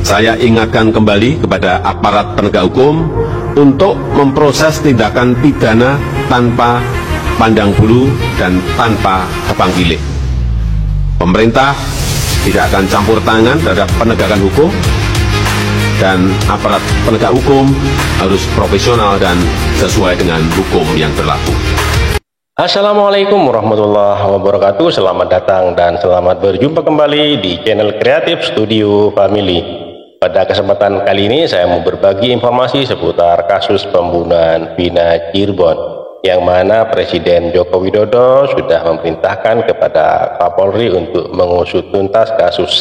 Saya ingatkan kembali kepada aparat penegak hukum untuk memproses tindakan pidana tanpa pandang bulu dan tanpa tebang pilih. Pemerintah tidak akan campur tangan terhadap penegakan hukum, dan aparat penegak hukum harus profesional dan sesuai dengan hukum yang berlaku. Assalamualaikum warahmatullahi wabarakatuh. Selamat datang dan selamat berjumpa kembali di channel Kreatif Studio Family. Pada kesempatan kali ini saya mau berbagi informasi seputar kasus pembunuhan Vina Cirebon, yang mana Presiden Joko Widodo sudah memerintahkan kepada Kapolri untuk mengusut tuntas kasus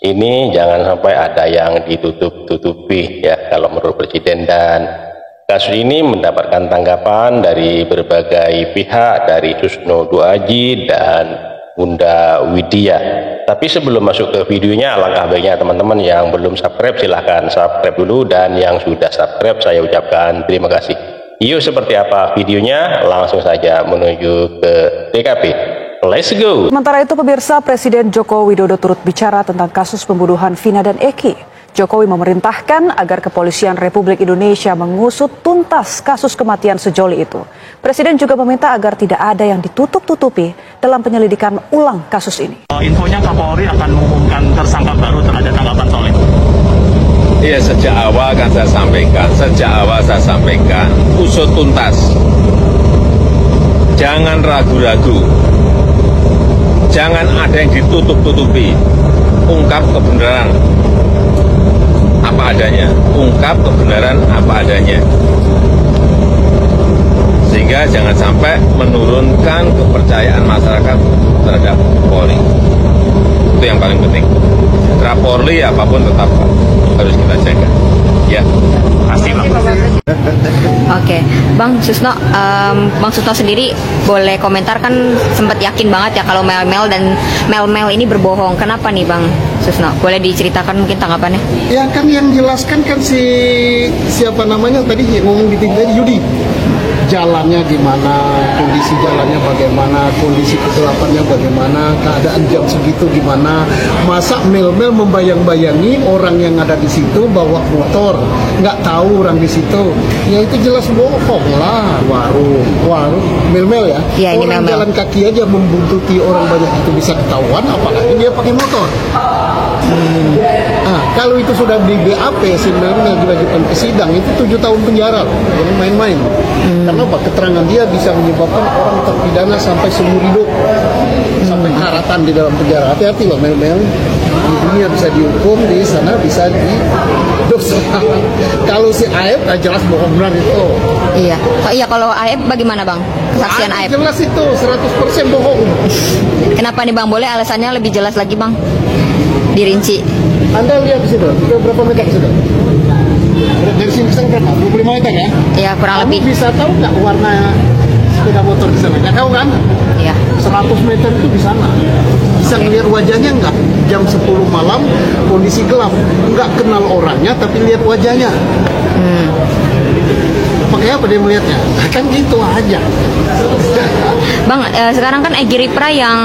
ini. Jangan sampai ada yang ditutup-tutupi ya kalau menurut Presiden. Dan kasus ini mendapatkan tanggapan dari berbagai pihak, dari Susno Duaji dan Bunda Widya. Tapi sebelum masuk ke videonya, alangkah baiknya teman-teman yang belum subscribe silahkan subscribe dulu, dan yang sudah subscribe saya ucapkan terima kasih. Yuk, seperti apa videonya? Langsung saja menuju ke TKP. Let's go. Sementara itu pemirsa, Presiden Joko Widodo turut bicara tentang kasus pembunuhan Vina dan Eki. Jokowi memerintahkan agar Kepolisian Republik Indonesia mengusut tuntas kasus kematian sejoli itu. Presiden juga meminta agar tidak ada yang ditutup-tutupi dalam penyelidikan ulang kasus ini. Infonya Kapolri akan mengumumkan tersangka baru, terhadap tanggapan soal itu. Iya, sejak awal kan saya sampaikan, usut tuntas. Jangan ragu-ragu. Jangan ada yang ditutup-tutupi. Ungkap kebenaran apa adanya, ungkap kebenaran apa adanya, sehingga jangan sampai menurunkan kepercayaan masyarakat terhadap Polri. Itu yang paling penting. Citra Polri apapun tetap harus kita jaga. Ya. Pasti, Bang. Oke, Bang Susno, Bang Susno sendiri boleh komentar, kan sempat yakin banget ya kalau mel-mel ini berbohong. Kenapa nih Bang Susno? Boleh diceritakan mungkin tanggapannya? Ya kan yang jelaskan kan siapa namanya tadi ngomong di TV Yudi. Jalannya gimana, kondisi jalannya bagaimana, kondisi kegelapannya bagaimana, keadaan jam segitu gimana. Masa mel-mel membayang-bayangi orang yang ada di situ bawa motor, nggak tahu orang di situ. Ya itu jelas bohong lah. Warung mel-mel ya. Ya, ini orang mel-mel. jalan kaki aja membuntuti orang banyak itu bisa ketahuan, apalagi dia pakai motor. Kalau itu sudah di BAP, si mel-mel dilanjutkan ke sidang, itu 7 tahun penjara loh. Jadi main-main. Karena apa? Keterangan dia bisa menyebabkan orang terpidana sampai seumur hidup, sampai karatan di dalam penjara. Hati-hati loh mel-mel. Di dunia bisa dihukum, di sana bisa didosa. Kalau si Aep jelas bohong benar itu. Iya. Oh iya, kalau Aep bagaimana Bang? Kesaksian Aep? Jelas itu 100% bohong. Kenapa nih Bang? Boleh alasannya lebih jelas lagi Bang? Dirinci. Anda lihat di situ, itu berapa meter di situ? Dari sini ke sana berapa? 25 meter ya? Iya, kurang Kamu lebih. bisa tahu nggak warna sepeda motor di sana? Nggak tahu kan? Iya. 100 meter itu di sana. Bisa ngelihat wajahnya nggak? Jam 10 malam, kondisi gelap. Nggak kenal orangnya, tapi lihat wajahnya. Pakai apa dia melihatnya? Kan gitu aja. Bang, sekarang kan Egy Ripra yang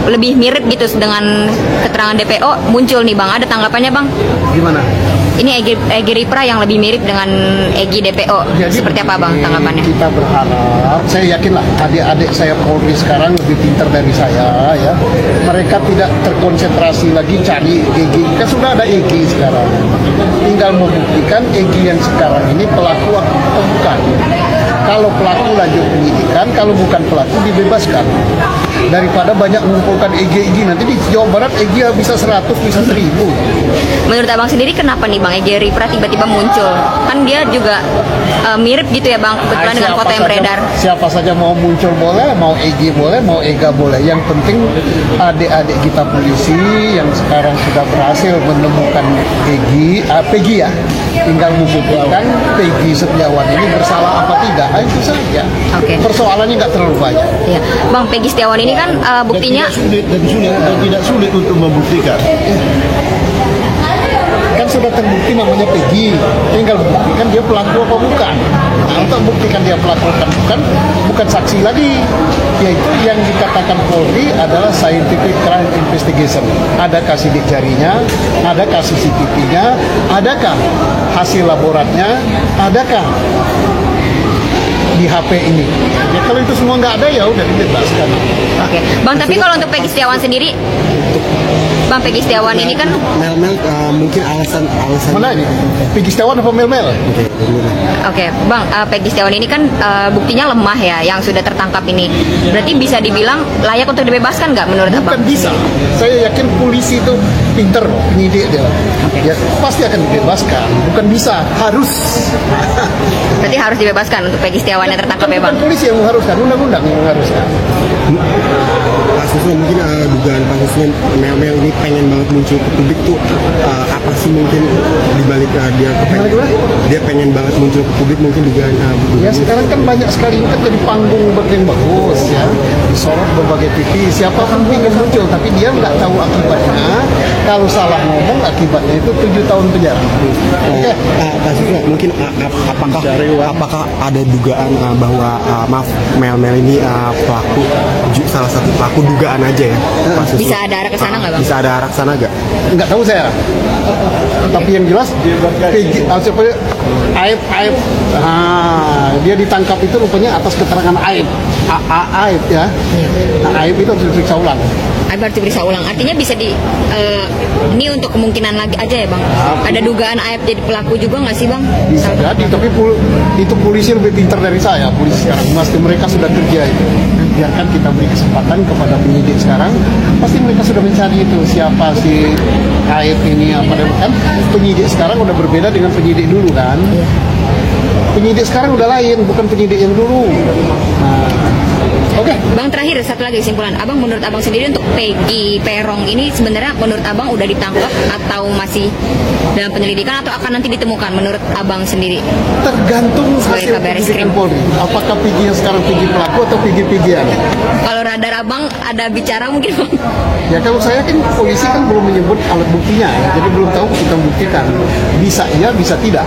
lebih mirip gitu dengan keterangan DPO muncul nih Bang. Ada tanggapannya Bang? Gimana? Ini Egy Ripra yang lebih mirip dengan Egy DPO. Seperti apa Bang tanggapannya? Kita berharap, saya yakinlah adik-adik saya Polri sekarang lebih pintar dari saya ya. Mereka tidak terkonsentrasi lagi cari EG. Kan sudah ada EG sekarang. Tinggal membuktikan EG yang sekarang ini pelaku atau bukan. Kalau pelaku lanjut penyidikan, kalau bukan pelaku dibebaskan. Daripada banyak mengumpulkan EG nanti di Jawa Barat EG bisa 100, bisa 1000. Menurut Abang sendiri kenapa nih Bang Egy Ripra tiba-tiba muncul? Kan dia juga mirip gitu ya Bang, kebetulan dengan foto yang beredar. Siapa saja mau muncul boleh, mau EG boleh, mau Ega boleh. Yang penting adik-adik kita polisi yang sekarang sudah berhasil menemukan Peggy ya, tinggal membuktikan Peggy Setiawan ini bersalah apa tidak. Itu saja. Oke. Persoalannya nggak terlalu banyak. Iya. Bang, Peggy Setiawan ini kan buktinya dan tidak sulit untuk membuktikan. Kan sudah terbukti namanya Peggy, tinggal buktikan dia pelaku apa bukan. Nah, untuk buktikan dia pelaku apa bukan saksi lagi, yaitu yang dikatakan Polri adalah scientific crime investigation. Adakah sidik jarinya, adakah CCTV-nya, adakah hasil laboratnya, adakah di HP ini. Ya kalau itu semua nggak ada ya udah dibebaskan. Oke, Bang, tapi kalau untuk Peggy Setiawan sendiri, Bang, Peggy Setiawan ini kan Mel mungkin alasan Mana ini? Peggy Setiawan apa Mel? Oke, Bang, Peggy Setiawan ini kan buktinya lemah ya, yang sudah tertangkap ini. Berarti bisa dibilang layak untuk dibebaskan nggak menurut Abang? Bukan bisa. Saya yakin polisi itu pinter, penyidik dia. Ya pasti akan dibebaskan. Bukan bisa, harus. Berarti harus dibebaskan untuk Peggy Setiawan yang tertangkap ya, Bang? Bukan polisi yang mengharuskan, undang-undang yang mengharuskan. kasusnya mungkin dugaan kasusnya Mel ini pengen banget muncul ke publik tuh apa sih mungkin dibalik dia pengen banget muncul ke publik mungkin dugaan ya sekarang kan banyak sekali kan jadi panggung yang bagus ya, disorot berbagai TV, siapa pun ingin muncul tapi dia nggak tahu akibatnya. Kalau salah ngomong akibatnya itu 7 tahun penjara. Oke. Kasusnya mungkin apakah ada dugaan bahwa Mel ini pelaku, salah satu pelaku dugaan aja ya? Bisa ada arah ke sana nggak, Bang? Bisa ada arah ke sana nggak? Nggak tahu saya. Tapi yang jelas Aib. Dia ditangkap itu rupanya atas keterangan Aib. Aib ya. Nah, Aib itu harus diperiksa ulang. Aib harus diperiksa ulang. Artinya bisa ini untuk kemungkinan lagi aja ya, Bang. Ada dugaan Aib jadi pelaku juga nggak sih, Bang? Bisa jadi, tapi itu polisi lebih pintar dari saya. Polisi sekarang pasti mereka sudah kerja itu. Biarkan kita beri kesempatan kepada penyidik sekarang. Pasti mereka sudah mencari itu siapa si Aib ini apa kan? Penyidik sekarang udah berbeda dengan penyidik dulu kan? Penyidik sekarang udah lain, bukan penyidik yang dulu. Nah, oke. Bang, terakhir satu lagi kesimpulan. Abang, menurut Abang sendiri untuk Peggy Peron ini sebenarnya menurut Abang udah ditangkap atau masih dalam penyelidikan atau akan nanti ditemukan menurut Abang sendiri? Tergantung hasil penyelidikan Polri. Apakah Peggy yang sekarang Peggy pelaku atau Peggy-Peggy-an? Kalau radar Abang ada bicara mungkin, Bang? Ya kalau saya kan polisi kan belum menyebut alat buktinya ya, jadi belum tahu kita buktikan. Bisa iya, bisa tidak.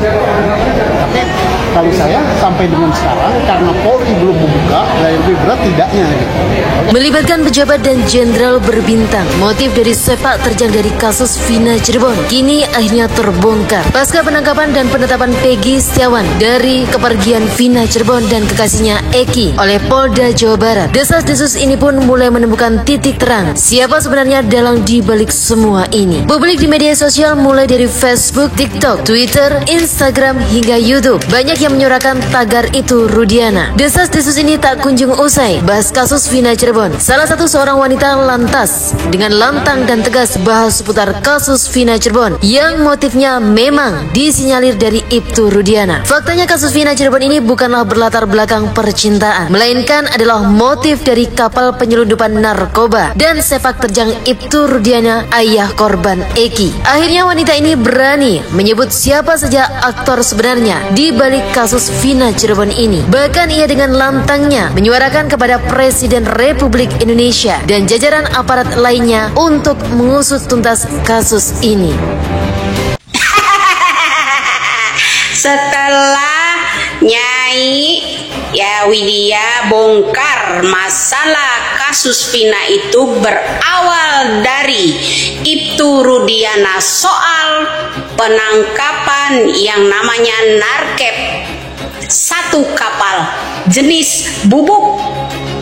Tapi kalau saya sampai dengan sekarang karena Polri belum membuka, yang lebih berat tidaknya. Gitu. Melibatkan pejabat dan jenderal berbintang, motif dari sepak terjang dari kasus Vina Cirebon kini akhirnya terbongkar. Pasca penangkapan dan penetapan Peggy Setiawan dari kepergian Vina Cirebon dan kekasihnya Eki oleh Polda Jawa Barat, desas-desus ini pun mulai menemukan titik terang siapa sebenarnya dalang di balik semua ini. Publik di media sosial mulai dari Facebook, TikTok, Twitter, Instagram hingga YouTube banyak yang menyuarakan tagar itu Rudiana. Desas-desus ini tak kunjung usai. Bahas kasus Vina Cirebon, salah satu seorang wanita lantas dengan lantang dan tegas bahas seputar kasus Vina Cirebon yang motifnya memang disinyalir dari Ibtu Rudiana. Faktanya kasus Vina Cirebon ini bukanlah berlatar belakang percintaan, melainkan adalah motif dari kapal penyelundupan narkoba dan sepak terjang Ibtu Rudiana, ayah korban Eki. Akhirnya wanita ini berani menyebut siapa saja aktor sebenarnya di balik kasus Vina Cirebon ini. Bahkan ia dengan lantangnya menyuarakan kepada Presiden Republik Indonesia dan jajaran aparat lainnya untuk mengusut tuntas kasus ini. Setelah Nyai Widya bongkar masalah kasus Vina itu berawal dari Ibtu Rudiana soal penangkapan yang namanya narkep satu kapal jenis bubuk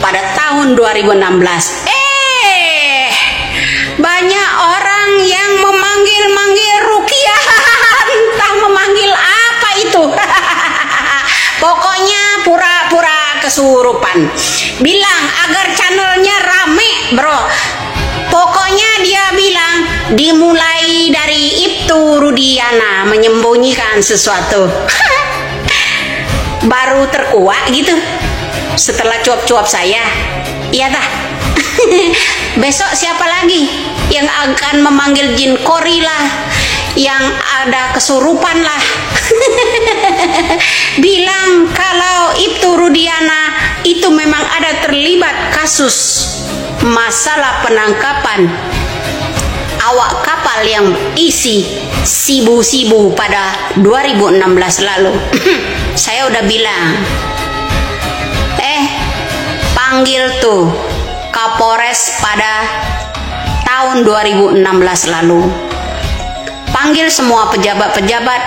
pada tahun 2016. Banyak orang yang memanggil-manggil Rukiah, entah memanggil apa itu. Pokoknya pura-pura kesurupan. Bilang agar channelnya rame, bro. Pokoknya dia bilang dimulai dari Ibtu Rudiana menyembunyikan sesuatu. Baru terkuak gitu. Setelah cuap-cuap saya, iya tah. Besok siapa lagi yang akan memanggil jin kori lah, yang ada kesurupan lah. Bilang kalau Ibtu Rudiana itu memang ada terlibat kasus masalah penangkapan awak kapal kapal yang isi sibu-sibu pada 2016 lalu. Saya udah bilang, panggil tuh Kapolres pada tahun 2016 lalu. Panggil semua pejabat-pejabat,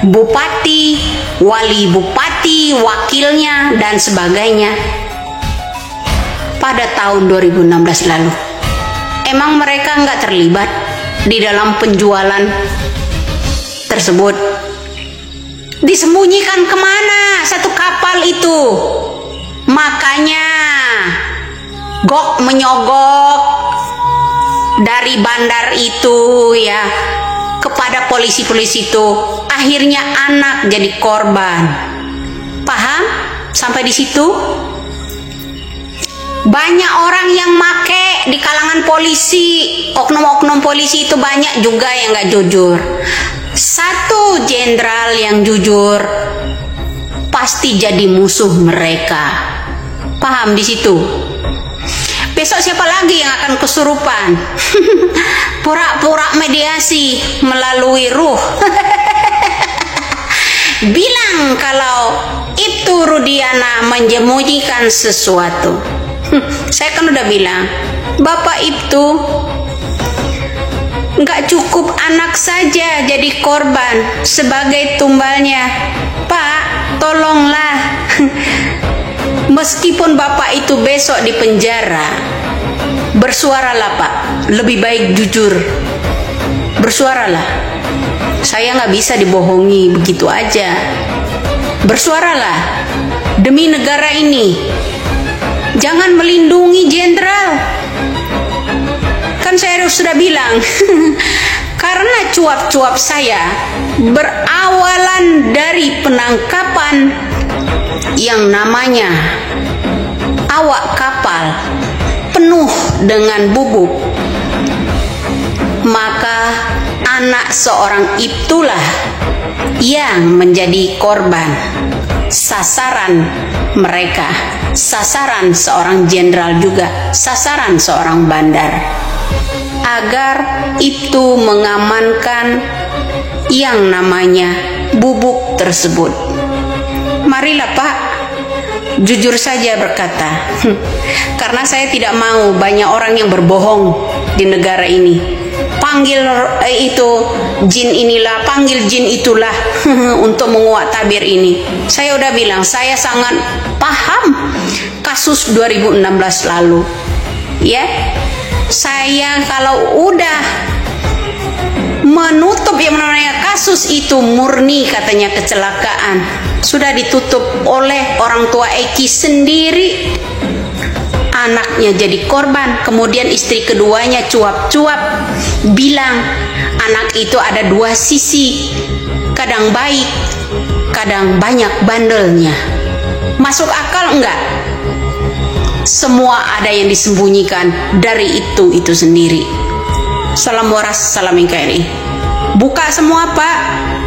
bupati, wali bupati, wakilnya, dan sebagainya pada tahun 2016 lalu. Emang mereka nggak terlibat di dalam penjualan tersebut? Disembunyikan kemana satu kapal itu? Makanya gok menyogok dari bandar itu ya kepada polisi-polisi itu, akhirnya anak jadi korban. Paham sampai di situ? Banyak orang yang make di kalangan polisi, oknum-oknum polisi itu banyak juga yang nggak jujur. Satu jenderal yang jujur pasti jadi musuh mereka. Paham di situ? Besok siapa lagi yang akan kesurupan? Pura-pura mediasi melalui ruh. Bilang kalau itu Rudiana menyembunyikan sesuatu. Saya kan udah bilang, Bapak itu nggak cukup anak saja jadi korban sebagai tumbalnya. Pak, tolonglah. Meskipun Bapak itu besok di penjara, bersuaralah Pak. Lebih baik jujur. Bersuaralah. Saya nggak bisa dibohongi begitu aja. Bersuaralah demi negara ini. Jangan melindungi jenderal. Kan saya sudah bilang, karena cuap-cuap saya berawalan dari penangkapan yang namanya awak kapal penuh dengan bubuk, maka anak seorang itulah yang menjadi korban sasaran mereka, sasaran seorang jenderal juga, sasaran seorang bandar, agar itu mengamankan yang namanya bubuk tersebut. Marilah Pak, jujur saja berkata, karena saya tidak mau banyak orang yang berbohong di negara ini. Panggil itu jin inilah, panggil jin itulah untuk menguak tabir ini. Saya udah bilang, saya sangat paham kasus 2016 lalu. Ya, saya kalau udah menutup yang namanya kasus itu murni katanya kecelakaan, sudah ditutup oleh orang tua Eki sendiri. Anaknya jadi korban, kemudian istri keduanya cuap-cuap bilang anak itu ada dua sisi, kadang baik, kadang banyak bandelnya. Masuk akal enggak? Semua ada yang disembunyikan dari itu sendiri. Salam waras, salam NKRI. Buka semua Pak,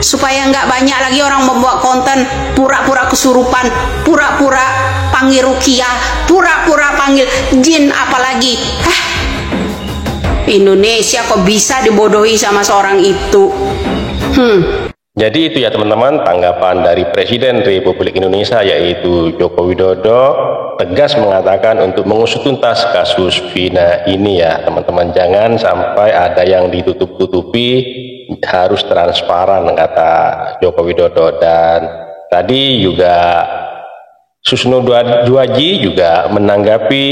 supaya nggak banyak lagi orang membuat konten pura-pura kesurupan, pura-pura panggil rukiah, pura-pura panggil jin, apalagi Indonesia kok bisa dibodohi sama seorang itu. Jadi itu ya teman-teman, tanggapan dari Presiden Republik Indonesia yaitu Joko Widodo tegas mengatakan untuk mengusut tuntas kasus Vina ini ya teman-teman. Jangan sampai ada yang ditutup-tutupi, harus transparan kata Joko Widodo. Dan tadi juga Susno Duaji juga menanggapi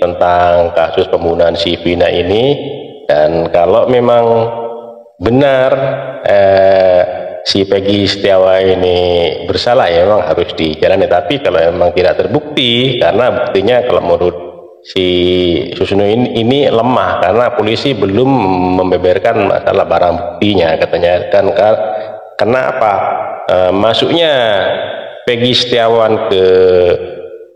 tentang kasus pembunuhan si Vina ini, dan kalau memang benar si Peggy Setiawan ini bersalah ya memang harus dijalani, tapi kalau memang tidak terbukti, karena buktinya kalau menurut si Susno ini lemah karena polisi belum membeberkan masalah barang buktinya katanya. Dan kenapa masuknya Peggy Setiawan ke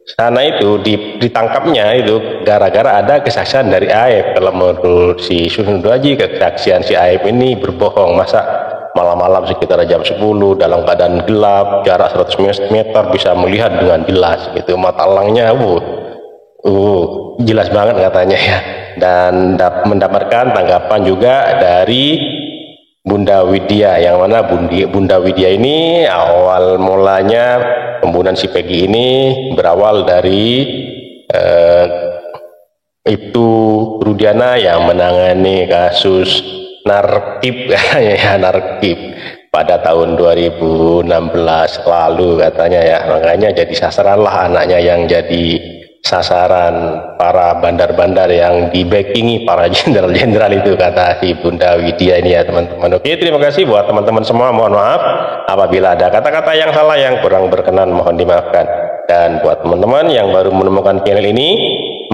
sana itu ditangkapnya itu gara-gara ada kesaksian dari Aib. Kalau menurut si Susno Duaji, kesaksian si Aib ini berbohong. Masa malam-malam sekitar jam 10 dalam keadaan gelap, jarak 100 meter bisa melihat dengan jelas gitu, mata elangnya jelas banget katanya ya. dan mendapatkan tanggapan juga dari Bunda Widya, yang mana Bunda Widya ini awal mulanya pembunuhan si Peggy ini berawal dari Ibtu Rudiana yang menangani kasus narkib ya, narkib pada tahun 2016 lalu katanya ya, makanya jadi sasaran lah anaknya yang jadi sasaran para bandar-bandar yang dibackingi para jenderal-jenderal itu, kata si Bunda Widya ini ya teman-teman. Oke, terima kasih buat teman-teman semua, mohon maaf apabila ada kata-kata yang salah yang kurang berkenan, mohon dimaafkan. Dan buat teman-teman yang baru menemukan channel ini,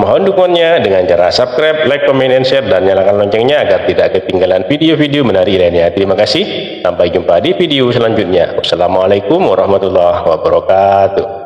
mohon dukungannya dengan cara subscribe, like, comment, and share, dan nyalakan loncengnya agar tidak ketinggalan video-video menarik lainnya. Terima kasih, sampai jumpa di video selanjutnya. Wassalamualaikum warahmatullahi wabarakatuh.